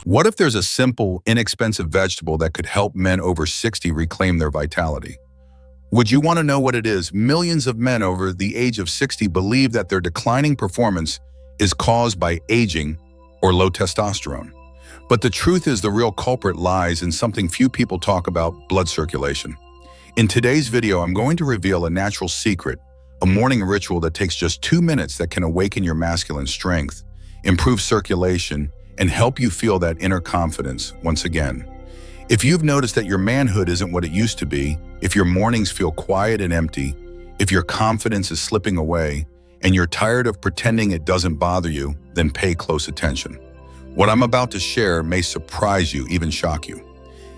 What if there's a simple, inexpensive vegetable that could help men over 60 reclaim their vitality? Would you want to know what it is? Millions of men over the age of 60 believe that their declining performance is caused by aging or low testosterone. But the truth is the real culprit lies in something few people talk about: blood circulation. In today's video, I'm going to reveal a natural secret, a morning ritual that takes just 2 minutes that can awaken your masculine strength, improve circulation, and help you feel that inner confidence once again. If you've noticed that your manhood isn't what it used to be, if your mornings feel quiet and empty, if your confidence is slipping away, and you're tired of pretending it doesn't bother you, then pay close attention. What I'm about to share may surprise you, even shock you.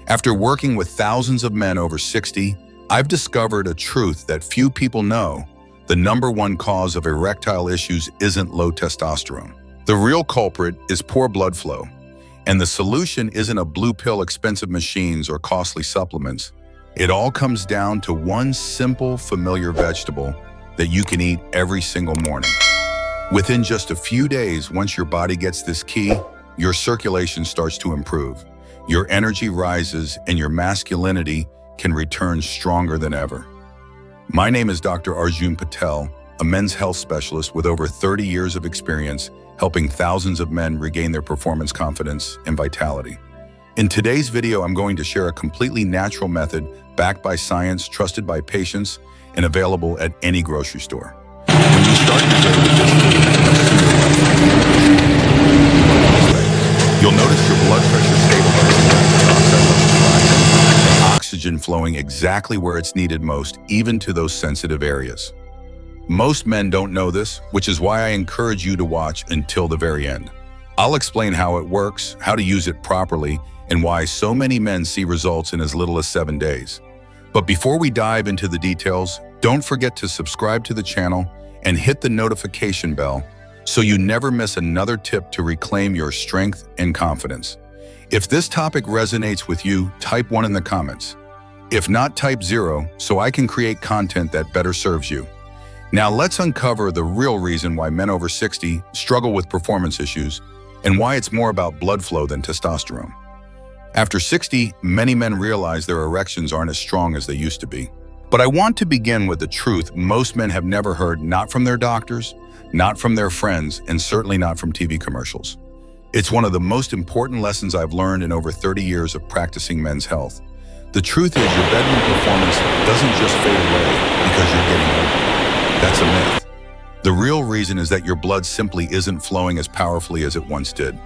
After working with thousands of men over 60, I've discovered a truth that few people know. The number one cause of erectile issues isn't low testosterone. The real culprit is poor blood flow. And the solution isn't a blue pill, expensive machines, or costly supplements. It all comes down to one simple, familiar vegetable that you can eat every single morning. Within just a few days, once your body gets this key, your circulation starts to improve. Your energy rises and your masculinity can return stronger than ever. My name is Dr. Arjun Patel, a men's health specialist with over 30 years of experience helping thousands of men regain their performance, confidence, and vitality. In today's video, I'm going to share a completely natural method backed by science, trusted by patients, and available at any grocery store. When you start your day with this food, you'll notice your blood pressure stabilizing, nitric oxide levels rising, and oxygen flowing exactly where it's needed most, even to those sensitive areas. Most men don't know this, which is why I encourage you to watch until the very end. I'll explain how it works, how to use it properly, and why so many men see results in as little as 7 days. But before we dive into the details, don't forget to subscribe to the channel and hit the notification bell so you never miss another tip to reclaim your strength and confidence. If this topic resonates with you, type 1 in the comments. If not, type 0 so I can create content that better serves you. Now let's uncover the real reason why men over 60 struggle with performance issues and why it's more about blood flow than testosterone. After 60, many men realize their erections aren't as strong as they used to be. But I want to begin with the truth most men have never heard, not from their doctors, not from their friends, and certainly not from TV commercials. It's one of the most important lessons I've learned in over 30 years of practicing men's health. The truth is your bedroom performance doesn't just fade away because you're getting older. That's a myth. The real reason is that your blood simply isn't flowing as powerfully as it once did.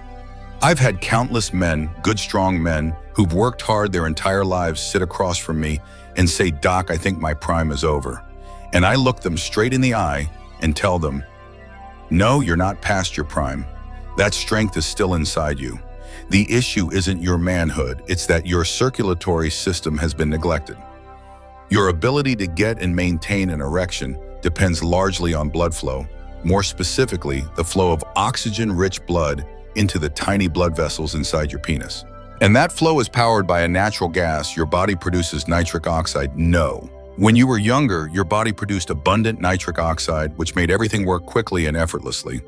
I've had countless men, good strong men, who've worked hard their entire lives sit across from me and say, "Doc, I think my prime is over." And I look them straight in the eye and tell them, "No, you're not past your prime. That strength is still inside you. The issue isn't your manhood, it's that your circulatory system has been neglected. Your ability to get and maintain an erection depends largely on blood flow, more specifically, the flow of oxygen-rich blood into the tiny blood vessels inside your penis. And that flow is powered by a natural gas your body produces, nitric oxide. No. When you were younger, your body produced abundant nitric oxide, which made everything work quickly and effortlessly.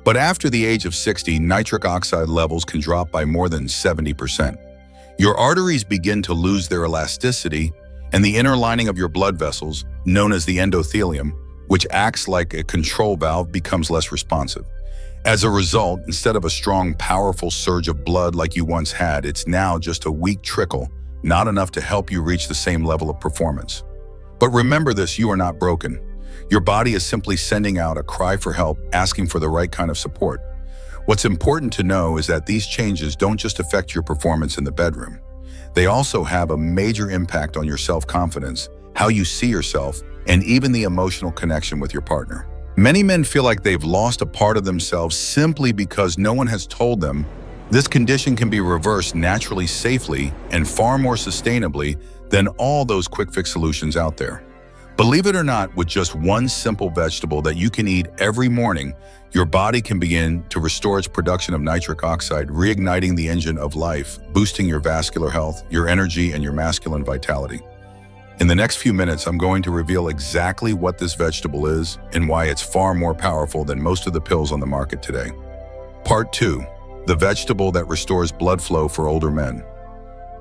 But after the age of 60, nitric oxide levels can drop by more than 70%. Your arteries begin to lose their elasticity, and the inner lining of your blood vessels, known as the endothelium, which acts like a control valve, becomes less responsive. As a result, instead of a strong, powerful surge of blood like you once had, it's now just a weak trickle, not enough to help you reach the same level of performance. But remember this, you are not broken. Your body is simply sending out a cry for help, asking for the right kind of support. What's important to know is that these changes don't just affect your performance in the bedroom. They also have a major impact on your self-confidence, how you see yourself, and even the emotional connection with your partner. Many men feel like they've lost a part of themselves simply because no one has told them this condition can be reversed naturally, safely, and far more sustainably than all those quick-fix solutions out there. Believe it or not, with just one simple vegetable that you can eat every morning, your body can begin to restore its production of nitric oxide, reigniting the engine of life, boosting your vascular health, your energy, and your masculine vitality. In the next few minutes, I'm going to reveal exactly what this vegetable is and why it's far more powerful than most of the pills on the market today. Part 2. the vegetable that restores blood flow for older men.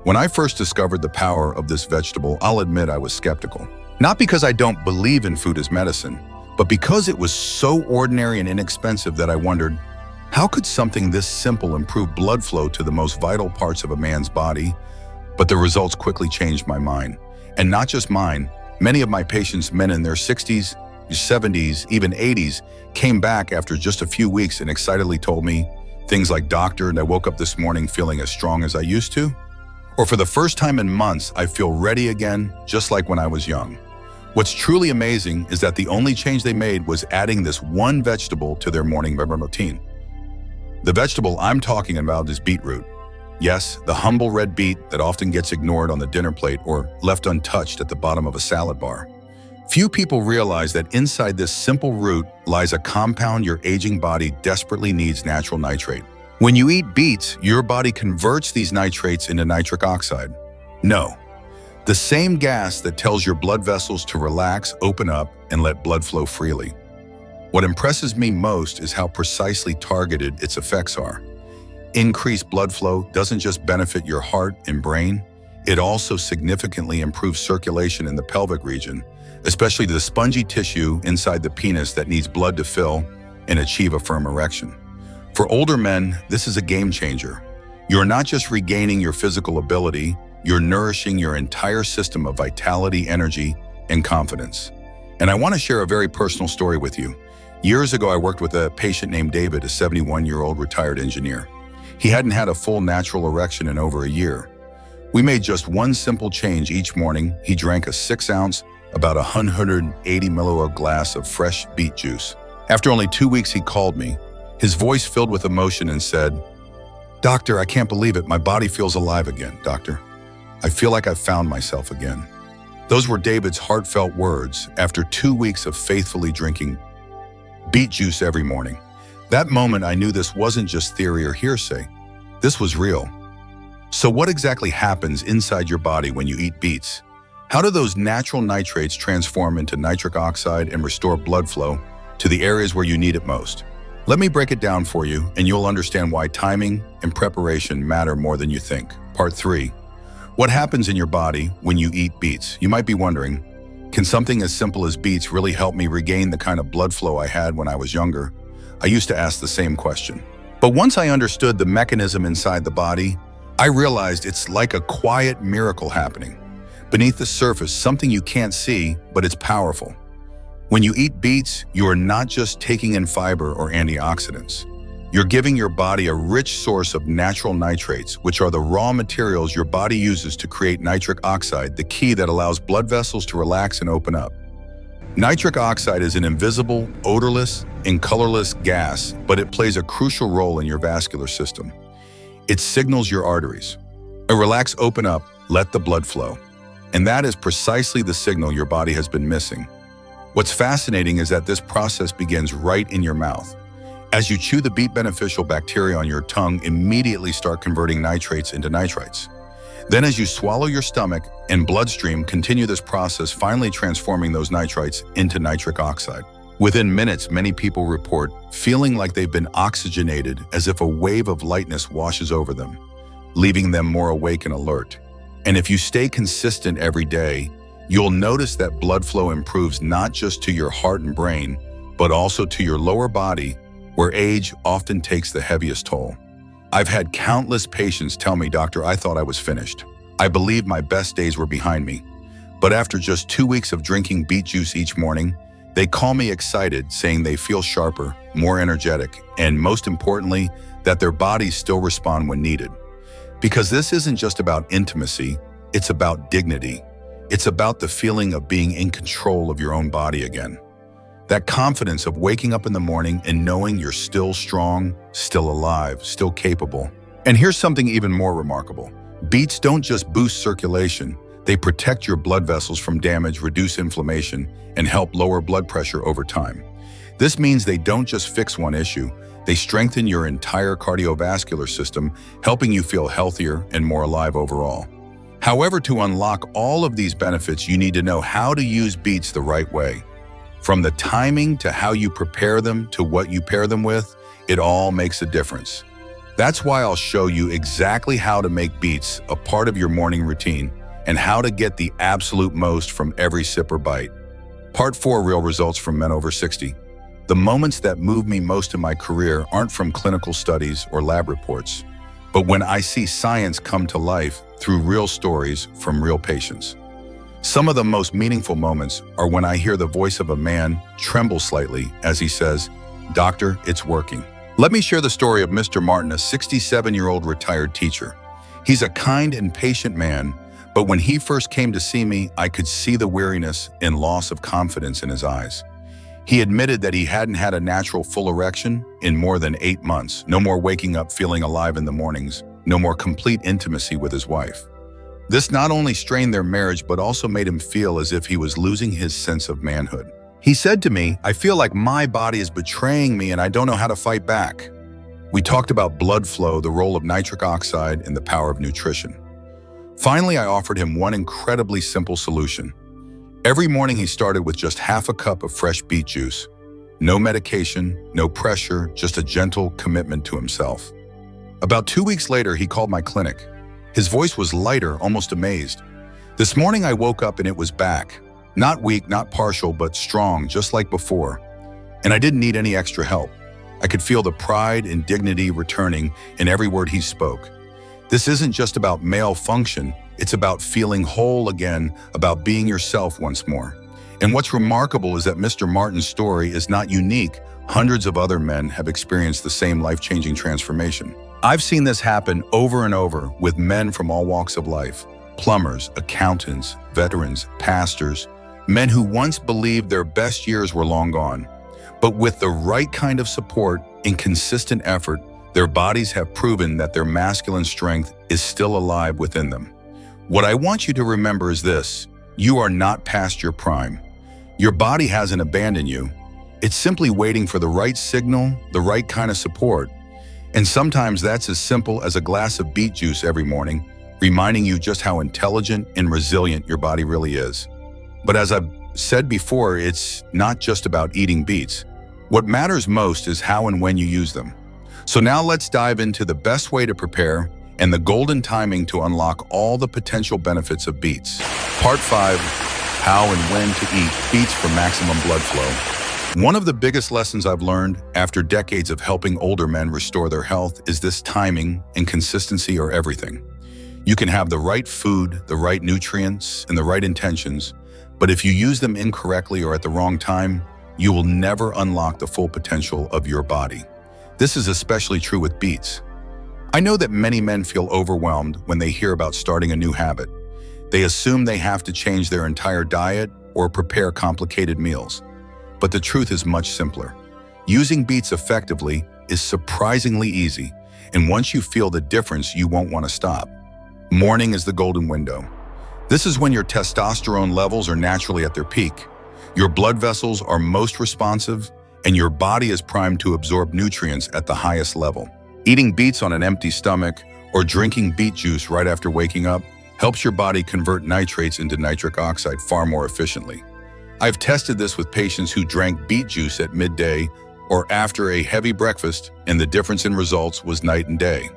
When I first discovered the power of this vegetable, I'll admit I was skeptical. Not because I don't believe in food as medicine, but because it was so ordinary and inexpensive that I wondered, how could something this simple improve blood flow to the most vital parts of a man's body? But the results quickly changed my mind. And not just mine, many of my patients, men in their 60s, 70s, even 80s, came back after just a few weeks and excitedly told me things like, "Doctor, and I woke up this morning feeling as strong as I used to." Or for the first time in months, I feel ready again, just like when I was young. What's truly amazing is that the only change they made was adding this one vegetable to their morning routine. The vegetable I'm talking about is beetroot. Yes, the humble red beet that often gets ignored on the dinner plate or left untouched at the bottom of a salad bar. Few people realize that inside this simple root lies a compound your aging body desperately needs: natural nitrate. When you eat beets, your body converts these nitrates into nitric oxide. No, the same gas that tells your blood vessels to relax, open up, and let blood flow freely. What impresses me most is how precisely targeted its effects are. Increased blood flow doesn't just benefit your heart and brain, it also significantly improves circulation in the pelvic region, especially the spongy tissue inside the penis that needs blood to fill and achieve a firm erection. For older men, this is a game changer. You're not just regaining your physical ability, you're nourishing your entire system of vitality, energy, and confidence. And I want to share a very personal story with you. Years ago, I worked with a patient named David, a 71-year-old retired engineer. He hadn't had a full natural erection in over a year. We made just one simple change each morning. He drank a 6-ounce, about 180 milliliter glass of fresh beet juice. After only 2 weeks, he called me, his voice filled with emotion, and said, "Doctor, I can't believe it. My body feels alive again, doctor. I feel like I've found myself again." Those were David's heartfelt words after 2 weeks of faithfully drinking beet juice every morning. That moment, I knew this wasn't just theory or hearsay. This was real. So what exactly happens inside your body when you eat beets? How do those natural nitrates transform into nitric oxide and restore blood flow to the areas where you need it most? Let me break it down for you, and you'll understand why timing and preparation matter more than you think. Part 3. What happens in your body when you eat beets? You might be wondering, can something as simple as beets really help me regain the kind of blood flow I had when I was younger? I used to ask the same question. But once I understood the mechanism inside the body, I realized it's like a quiet miracle happening. Beneath the surface, something you can't see, but it's powerful. When you eat beets, you are not just taking in fiber or antioxidants. You're giving your body a rich source of natural nitrates, which are the raw materials your body uses to create nitric oxide, the key that allows blood vessels to relax and open up. Nitric oxide is an invisible, odorless, and colorless gas, but it plays a crucial role in your vascular system. It signals your arteries. Relax, open up, let the blood flow. And that is precisely the signal your body has been missing. What's fascinating is that this process begins right in your mouth. As you chew, the beet, beneficial bacteria on your tongue immediately start converting nitrates into nitrites. Then as you swallow, your stomach and bloodstream continue this process, finally transforming those nitrites into nitric oxide. Within minutes, many people report feeling like they've been oxygenated, as if a wave of lightness washes over them, leaving them more awake and alert. And if you stay consistent every day, you'll notice that blood flow improves not just to your heart and brain, but also to your lower body, where age often takes the heaviest toll. I've had countless patients tell me, "Doctor, I thought I was finished. I believed my best days were behind me." But after just 2 weeks of drinking beet juice each morning, they call me excited, saying they feel sharper, more energetic, and most importantly, that their bodies still respond when needed. Because this isn't just about intimacy, it's about dignity. It's about the feeling of being in control of your own body again. That confidence of waking up in the morning and knowing you're still strong, still alive, still capable. And here's something even more remarkable. Beets don't just boost circulation, they protect your blood vessels from damage, reduce inflammation, and help lower blood pressure over time. This means they don't just fix one issue, they strengthen your entire cardiovascular system, helping you feel healthier and more alive overall. However, to unlock all of these benefits, you need to know how to use beets the right way. From the timing to how you prepare them to what you pair them with, it all makes a difference. That's why I'll show you exactly how to make beets a part of your morning routine and how to get the absolute most from every sip or bite. Part 4, Real Results from Men Over 60. The moments that move me most in my career aren't from clinical studies or lab reports, but when I see science come to life through real stories from real patients. Some of the most meaningful moments are when I hear the voice of a man tremble slightly as he says, "Doctor, it's working." Let me share the story of Mr. Martin, a 67-year-old retired teacher. He's a kind and patient man, but when he first came to see me, I could see the weariness and loss of confidence in his eyes. He admitted that he hadn't had a natural full erection in more than 8 months, no more waking up feeling alive in the mornings, no more complete intimacy with his wife. This not only strained their marriage, but also made him feel as if he was losing his sense of manhood. He said to me, "I feel like my body is betraying me and I don't know how to fight back." We talked about blood flow, the role of nitric oxide, and the power of nutrition. Finally, I offered him one incredibly simple solution. Every morning he started with just half a cup of fresh beet juice. No medication, no pressure, just a gentle commitment to himself. About 2 weeks later, he called my clinic. His voice was lighter, almost amazed. "This morning I woke up and it was back. Not weak, not partial, but strong, just like before. And I didn't need any extra help. I could feel the pride and dignity returning in every word he spoke. This isn't just about male function, it's about feeling whole again, about being yourself once more." And what's remarkable is that Mr. Martin's story is not unique. Hundreds of other men have experienced the same life-changing transformation. I've seen this happen over and over with men from all walks of life: plumbers, accountants, veterans, pastors, men who once believed their best years were long gone. But with the right kind of support and consistent effort, their bodies have proven that their masculine strength is still alive within them. What I want you to remember is this: you are not past your prime. Your body hasn't abandoned you. It's simply waiting for the right signal, the right kind of support. And sometimes that's as simple as a glass of beet juice every morning, reminding you just how intelligent and resilient your body really is. But as I've said before, it's not just about eating beets. What matters most is how and when you use them. So now let's dive into the best way to prepare and the golden timing to unlock all the potential benefits of beets. Part 5, How and When to Eat Beets for Maximum Blood Flow. One of the biggest lessons I've learned after decades of helping older men restore their health is this: timing and consistency are everything. You can have the right food, the right nutrients, and the right intentions, but if you use them incorrectly or at the wrong time, you will never unlock the full potential of your body. This is especially true with beets. I know that many men feel overwhelmed when they hear about starting a new habit. They assume they have to change their entire diet or prepare complicated meals. But the truth is much simpler. Using beets effectively is surprisingly easy, and once you feel the difference, you won't want to stop. Morning is the golden window. This is when your testosterone levels are naturally at their peak. Your blood vessels are most responsive, and your body is primed to absorb nutrients at the highest level. Eating beets on an empty stomach or drinking beet juice right after waking up helps your body convert nitrates into nitric oxide far more efficiently. I've tested this with patients who drank beet juice at midday or after a heavy breakfast, and the difference in results was night and day.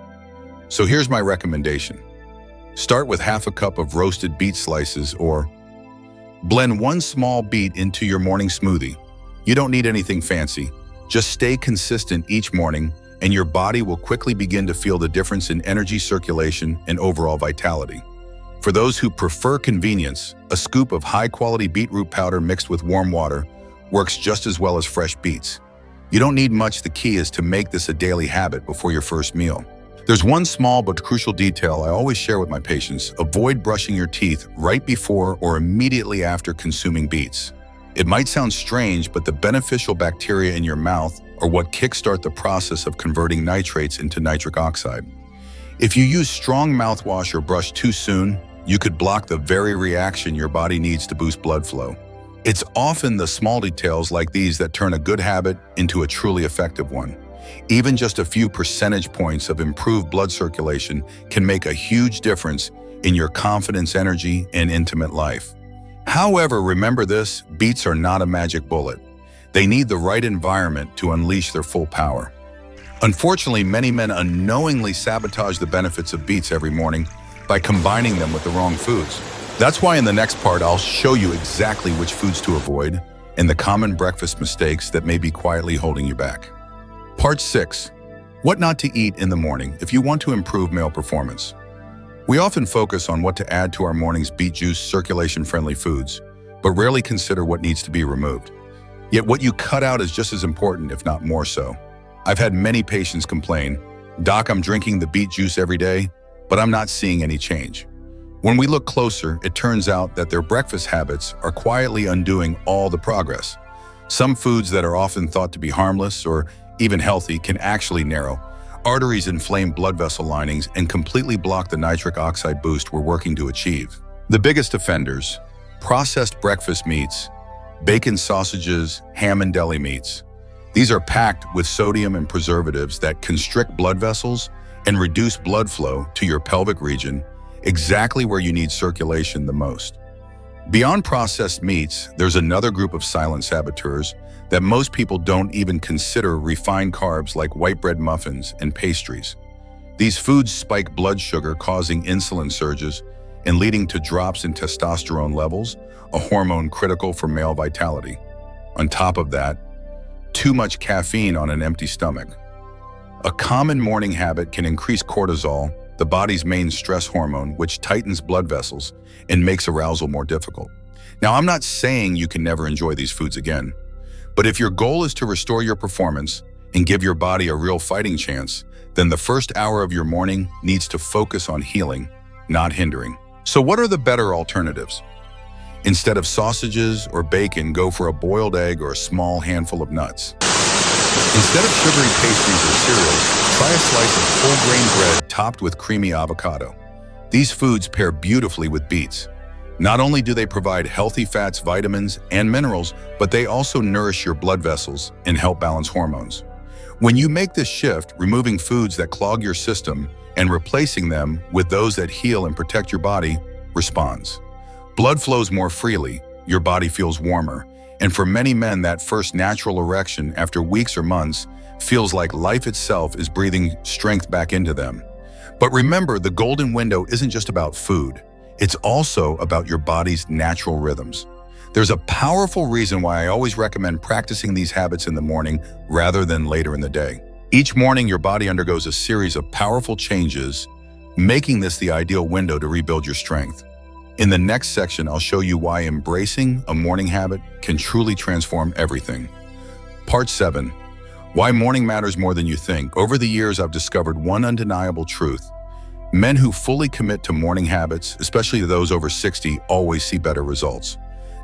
So here's my recommendation. Start with half a cup of roasted beet slices, or blend one small beet into your morning smoothie. You don't need anything fancy. Just stay consistent each morning, and your body will quickly begin to feel the difference in energy circulation and overall vitality. For those who prefer convenience, a scoop of high-quality beetroot powder mixed with warm water works just as well as fresh beets. You don't need much. The key is to make this a daily habit before your first meal. There's one small but crucial detail I always share with my patients: avoid brushing your teeth right before or immediately after consuming beets. It might sound strange, but the beneficial bacteria in your mouth are what kickstart the process of converting nitrates into nitric oxide. If you use strong mouthwash or brush too soon, you could block the very reaction your body needs to boost blood flow. It's often the small details like these that turn a good habit into a truly effective one. Even just a few percentage points of improved blood circulation can make a huge difference in your confidence, energy, and intimate life. However, remember this: beets are not a magic bullet. They need the right environment to unleash their full power. Unfortunately, many men unknowingly sabotage the benefits of beets every morning by combining them with the wrong foods. That's why in the next part, I'll show you exactly which foods to avoid and the common breakfast mistakes that may be quietly holding you back. Part 6. What not to eat in the morning if you want to improve male performance. We often focus on what to add to our morning's beet juice circulation-friendly foods, but rarely consider what needs to be removed. Yet what you cut out is just as important, if not more so. I've had many patients complain, "Doc, I'm drinking the beet juice every day, but I'm not seeing any change." When we look closer, it turns out that their breakfast habits are quietly undoing all the progress. Some foods that are often thought to be harmless or even healthy can actually narrow arteries, inflame blood vessel linings, and completely block the nitric oxide boost we're working to achieve. The biggest offenders: processed breakfast meats, bacon, sausages, ham, and deli meats. These are packed with sodium and preservatives that constrict blood vessels and reduce blood flow to your pelvic region, exactly where you need circulation the most. Beyond processed meats, there's another group of silent saboteurs that most people don't even consider: refined carbs like white bread, muffins, and pastries. These foods spike blood sugar, causing insulin surges and leading to drops in testosterone levels, a hormone critical for male vitality. On top of that, too much caffeine on an empty stomach. A common morning habit can increase cortisol, the body's main stress hormone, which tightens blood vessels and makes arousal more difficult. Now, I'm not saying you can never enjoy these foods again, but if your goal is to restore your performance and give your body a real fighting chance, then the first hour of your morning needs to focus on healing, not hindering. So what are the better alternatives? Instead of sausages or bacon, go for a boiled egg or a small handful of nuts. Instead of sugary pastries or cereals, try a slice of whole grain bread topped with creamy avocado. These foods pair beautifully with beets. Not only do they provide healthy fats, vitamins, and minerals, but they also nourish your blood vessels and help balance hormones. When you make this shift, removing foods that clog your system and replacing them with those that heal and protect your body, responds. Blood flows more freely, your body feels warmer, and for many men, that first natural erection after weeks or months feels like life itself is breathing strength back into them. But remember, the golden window isn't just about food. It's also about your body's natural rhythms. There's a powerful reason why I always recommend practicing these habits in the morning rather than later in the day. Each morning, your body undergoes a series of powerful changes, making this the ideal window to rebuild your strength. In the next section, I'll show you why embracing a morning habit can truly transform everything. Part 7. Why morning matters more than you think. Over the years, I've discovered one undeniable truth. Men who fully commit to morning habits, especially those over 60, always see better results.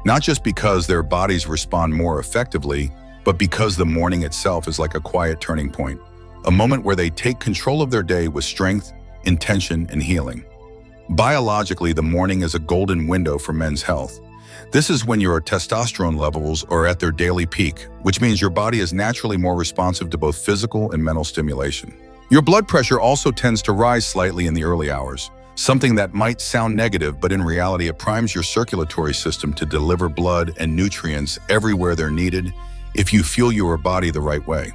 Not just because their bodies respond more effectively, but because the morning itself is like a quiet turning point, a moment where they take control of their day with strength, intention, and healing. Biologically, the morning is a golden window for men's health. This is when your testosterone levels are at their daily peak, which means your body is naturally more responsive to both physical and mental stimulation. Your blood pressure also tends to rise slightly in the early hours, something that might sound negative, but in reality, it primes your circulatory system to deliver blood and nutrients everywhere they're needed if you fuel your body the right way.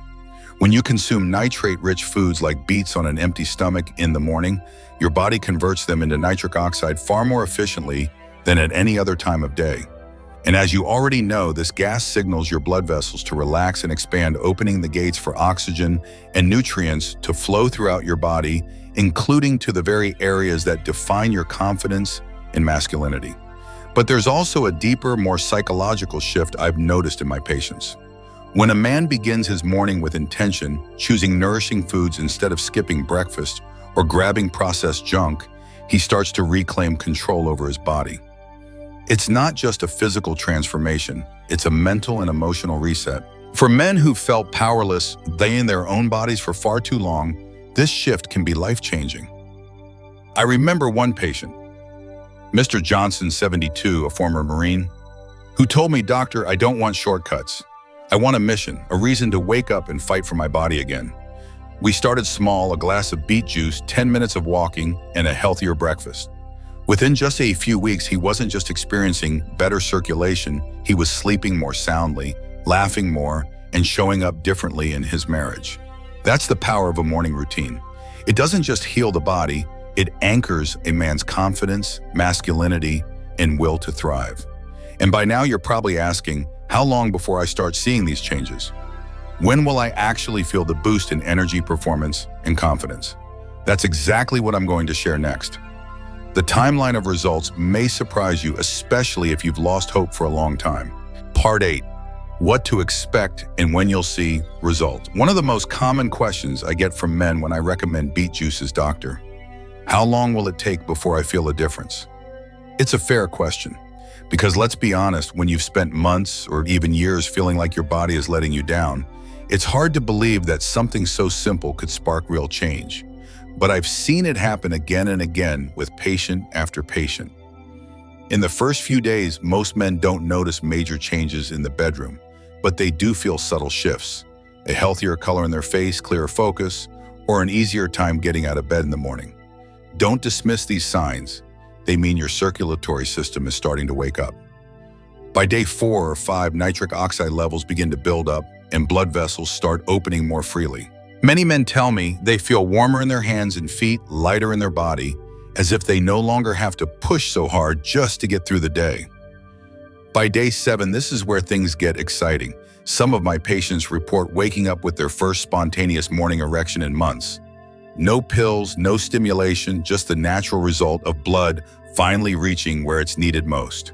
When you consume nitrate-rich foods like beets on an empty stomach in the morning, your body converts them into nitric oxide far more efficiently than at any other time of day. And as you already know, this gas signals your blood vessels to relax and expand, opening the gates for oxygen and nutrients to flow throughout your body, including to the very areas that define your confidence and masculinity. But there's also a deeper, more psychological shift I've noticed in my patients. When a man begins his morning with intention, choosing nourishing foods instead of skipping breakfast or grabbing processed junk, he starts to reclaim control over his body. It's not just a physical transformation, it's a mental and emotional reset. For men who felt powerless in their own bodies for far too long, this shift can be life-changing. I remember one patient, Mr. Johnson, 72, a former Marine, who told me, "Doctor, I don't want shortcuts. I want a mission, a reason to wake up and fight for my body again." We started small: a glass of beet juice, 10 minutes of walking, and a healthier breakfast. Within just a few weeks, he wasn't just experiencing better circulation, he was sleeping more soundly, laughing more, and showing up differently in his marriage. That's the power of a morning routine. It doesn't just heal the body, it anchors a man's confidence, masculinity, and will to thrive. And by now you're probably asking, how long before I start seeing these changes? When will I actually feel the boost in energy, performance, and confidence? That's exactly what I'm going to share next. The timeline of results may surprise you, especially if you've lost hope for a long time. Part 8. What to expect and when you'll see results. One of the most common questions I get from men when I recommend beet juice is, "Doctor, how long will it take before I feel a difference?" It's a fair question, because let's be honest, when you've spent months or even years feeling like your body is letting you down, it's hard to believe that something so simple could spark real change. But I've seen it happen again and again with patient after patient. In the first few days, most men don't notice major changes in the bedroom, but they do feel subtle shifts. A healthier color in their face, clearer focus, or an easier time getting out of bed in the morning. Don't dismiss these signs. They mean your circulatory system is starting to wake up. By day 4 or 5, nitric oxide levels begin to build up and blood vessels start opening more freely. Many men tell me they feel warmer in their hands and feet, lighter in their body, as if they no longer have to push so hard just to get through the day. By day 7, this is where things get exciting. Some of my patients report waking up with their first spontaneous morning erection in months. No pills, no stimulation, just the natural result of blood finally reaching where it's needed most.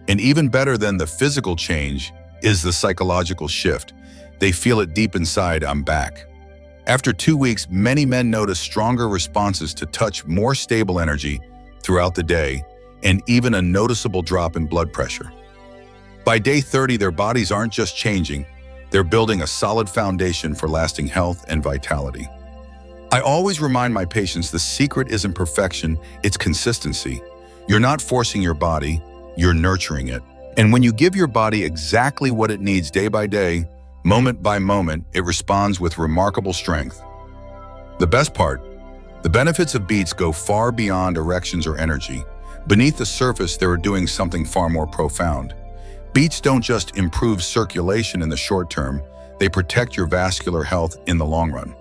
And even better than the physical change is the psychological shift. They feel it deep inside, "I'm back." After 2 weeks, many men notice stronger responses to touch, more stable energy throughout the day, and even a noticeable drop in blood pressure. By day 30, their bodies aren't just changing, they're building a solid foundation for lasting health and vitality. I always remind my patients the secret isn't perfection, it's consistency. You're not forcing your body, you're nurturing it. And when you give your body exactly what it needs day by day, moment by moment, it responds with remarkable strength. The best part, the benefits of beets go far beyond erections or energy. Beneath the surface, they are doing something far more profound. Beets don't just improve circulation in the short term, they protect your vascular health in the long run.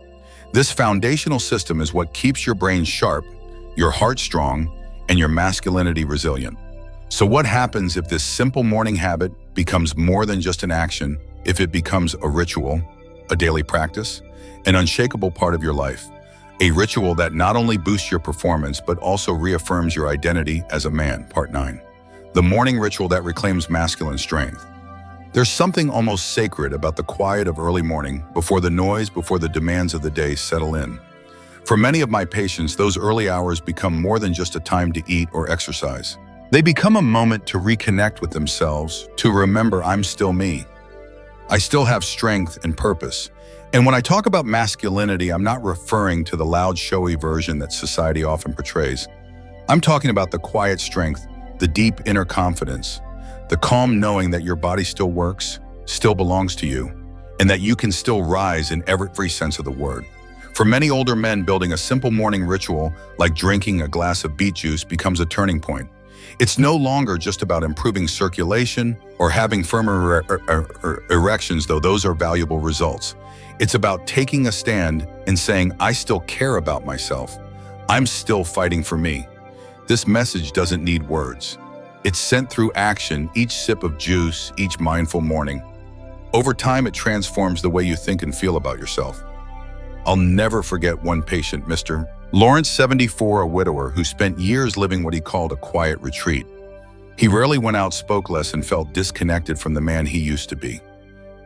This foundational system is what keeps your brain sharp, your heart strong, and your masculinity resilient. So what happens if this simple morning habit becomes more than just an action, if it becomes a ritual, a daily practice, an unshakable part of your life, a ritual that not only boosts your performance, but also reaffirms your identity as a man? Part 9. The morning ritual that reclaims masculine strength. There's something almost sacred about the quiet of early morning, before the noise, before the demands of the day settle in. For many of my patients, those early hours become more than just a time to eat or exercise. They become a moment to reconnect with themselves, to remember I'm still me. I still have strength and purpose. And when I talk about masculinity, I'm not referring to the loud, showy version that society often portrays. I'm talking about the quiet strength, the deep inner confidence, the calm knowing that your body still works, still belongs to you, and that you can still rise in every sense of the word. For many older men, building a simple morning ritual like drinking a glass of beet juice becomes a turning point. It's no longer just about improving circulation or having firmer erections, though those are valuable results. It's about taking a stand and saying, I still care about myself. I'm still fighting for me. This message doesn't need words. It's sent through action, each sip of juice, each mindful morning. Over time, it transforms the way you think and feel about yourself. I'll never forget one patient, Mr. Lawrence, 74, a widower who spent years living what he called a quiet retreat. He rarely went out, spoke less, and felt disconnected from the man he used to be.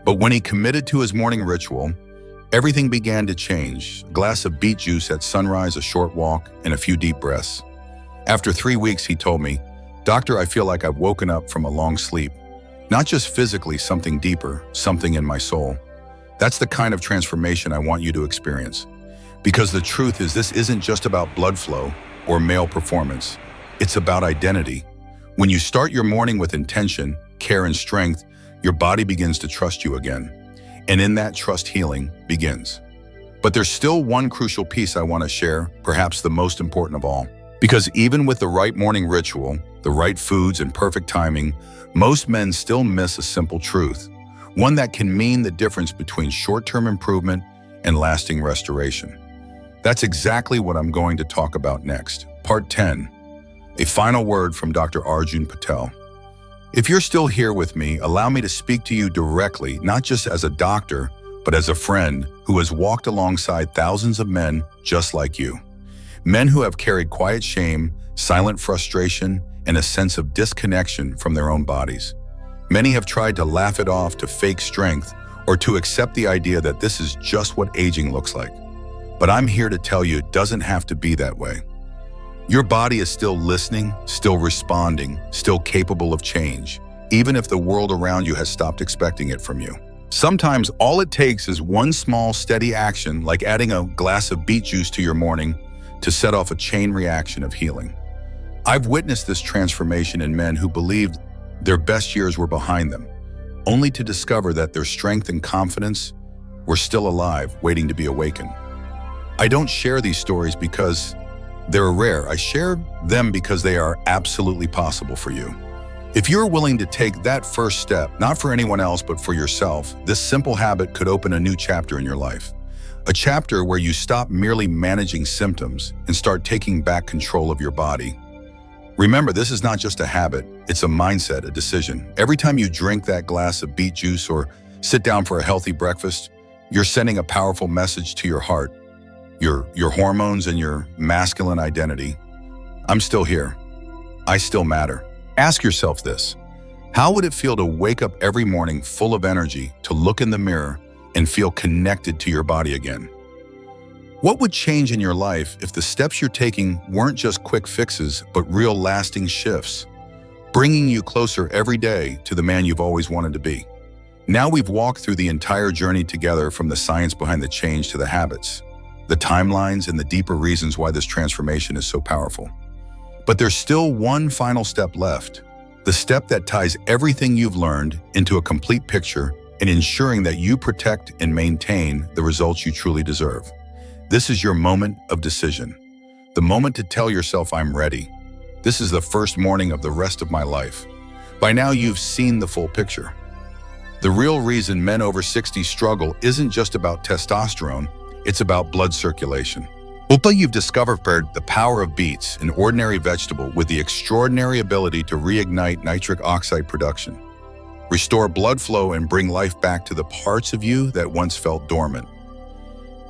But when he committed to his morning ritual, everything began to change. A glass of beet juice at sunrise, a short walk, and a few deep breaths. After 3 weeks, he told me, "Doctor, I feel like I've woken up from a long sleep. Not just physically, something deeper, something in my soul." That's the kind of transformation I want you to experience. Because the truth is, this isn't just about blood flow or male performance. It's about identity. When you start your morning with intention, care, and strength, your body begins to trust you again. And in that trust, healing begins. But there's still one crucial piece I want to share, perhaps the most important of all. Because even with the right morning ritual, the right foods, and perfect timing, most men still miss a simple truth. One that can mean the difference between short-term improvement and lasting restoration. That's exactly what I'm going to talk about next. Part 10, a final word from Dr. Arjun Patel. If you're still here with me, allow me to speak to you directly, not just as a doctor, but as a friend who has walked alongside thousands of men just like you. Men who have carried quiet shame, silent frustration, and a sense of disconnection from their own bodies. Many have tried to laugh it off, to fake strength, or to accept the idea that this is just what aging looks like. But I'm here to tell you it doesn't have to be that way. Your body is still listening, still responding, still capable of change, even if the world around you has stopped expecting it from you. Sometimes all it takes is one small, steady action, like adding a glass of beet juice to your morning, to set off a chain reaction of healing. I've witnessed this transformation in men who believed their best years were behind them, only to discover that their strength and confidence were still alive, waiting to be awakened. I don't share these stories because they're rare. I share them because they are absolutely possible for you. If you're willing to take that first step, not for anyone else, but for yourself, this simple habit could open a new chapter in your life. A chapter where you stop merely managing symptoms and start taking back control of your body. Remember, this is not just a habit, it's a mindset, a decision. Every time you drink that glass of beet juice or sit down for a healthy breakfast, you're sending a powerful message to your heart, your hormones and your masculine identity. I'm still here. I still matter. Ask yourself this: how would it feel to wake up every morning full of energy, to look in the mirror and feel connected to your body again? What would change in your life if the steps you're taking weren't just quick fixes, but real lasting shifts, bringing you closer every day to the man you've always wanted to be? Now we've walked through the entire journey together, from the science behind the change to the habits, the timelines, and the deeper reasons why this transformation is so powerful. But there's still one final step left, the step that ties everything you've learned into a complete picture and ensuring that you protect and maintain the results you truly deserve. This is your moment of decision, the moment to tell yourself, I'm ready. This is the first morning of the rest of my life. By now, you've seen the full picture. The real reason men over 60 struggle isn't just about testosterone, it's about blood circulation. Until you've discovered the power of beets, an ordinary vegetable with the extraordinary ability to reignite nitric oxide production, restore blood flow, and bring life back to the parts of you that once felt dormant.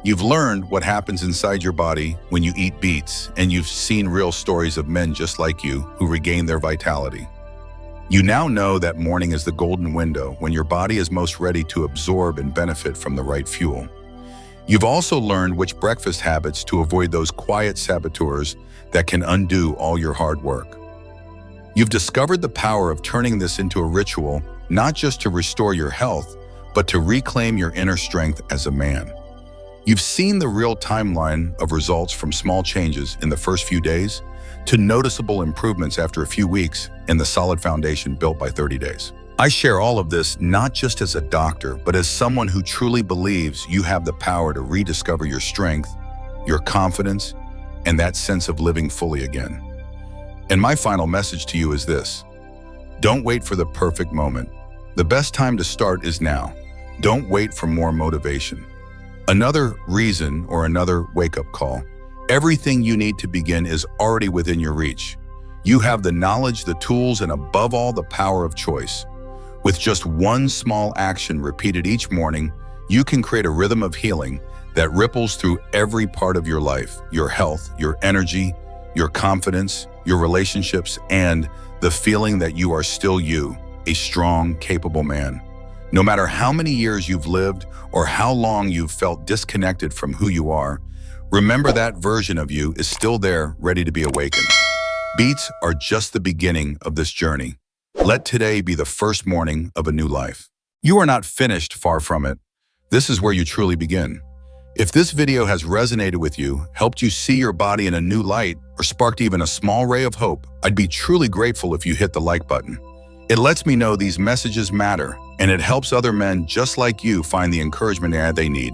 You've learned what happens inside your body when you eat beets, and you've seen real stories of men just like you who regain their vitality. You now know that morning is the golden window when your body is most ready to absorb and benefit from the right fuel. You've also learned which breakfast habits to avoid, those quiet saboteurs that can undo all your hard work. You've discovered the power of turning this into a ritual, not just to restore your health, but to reclaim your inner strength as a man. You've seen the real timeline of results, from small changes in the first few days to noticeable improvements after a few weeks, and the solid foundation built by 30 days. I share all of this not just as a doctor, but as someone who truly believes you have the power to rediscover your strength, your confidence, and that sense of living fully again. And my final message to you is this: don't wait for the perfect moment. The best time to start is now. Don't wait for more motivation, another reason, or another wake-up call. Everything you need to begin is already within your reach. You have the knowledge, the tools, and above all, the power of choice. With just one small action repeated each morning, you can create a rhythm of healing that ripples through every part of your life: your health, your energy, your confidence, your relationships, and the feeling that you are still you, a strong, capable man. No matter how many years you've lived or how long you've felt disconnected from who you are, remember that version of you is still there, ready to be awakened. Beets are just the beginning of this journey. Let today be the first morning of a new life. You are not finished, far from it. This is where you truly begin. If this video has resonated with you, helped you see your body in a new light, or sparked even a small ray of hope, I'd be truly grateful if you hit the like button. It lets me know these messages matter, and it helps other men just like you find the encouragement they need.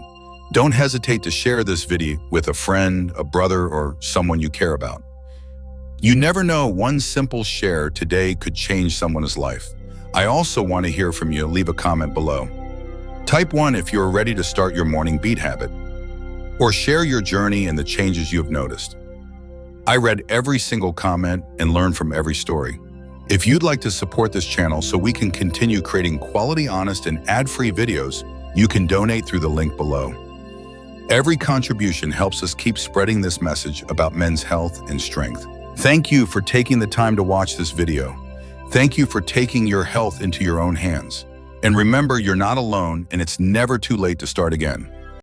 Don't hesitate to share this video with a friend, a brother, or someone you care about. You never know, one simple share today could change someone's life. I also want to hear from you. Leave a comment below. Type 1 if you're ready to start your morning beet habit. or share your journey and the changes you have noticed. I read every single comment and learned from every story. If you'd like to support this channel so we can continue creating quality, honest, and ad-free videos, you can donate through the link below. Every contribution helps us keep spreading this message about men's health and strength. Thank you for taking the time to watch this video. Thank you for taking your health into your own hands. And remember, you're not alone, and it's never too late to start again.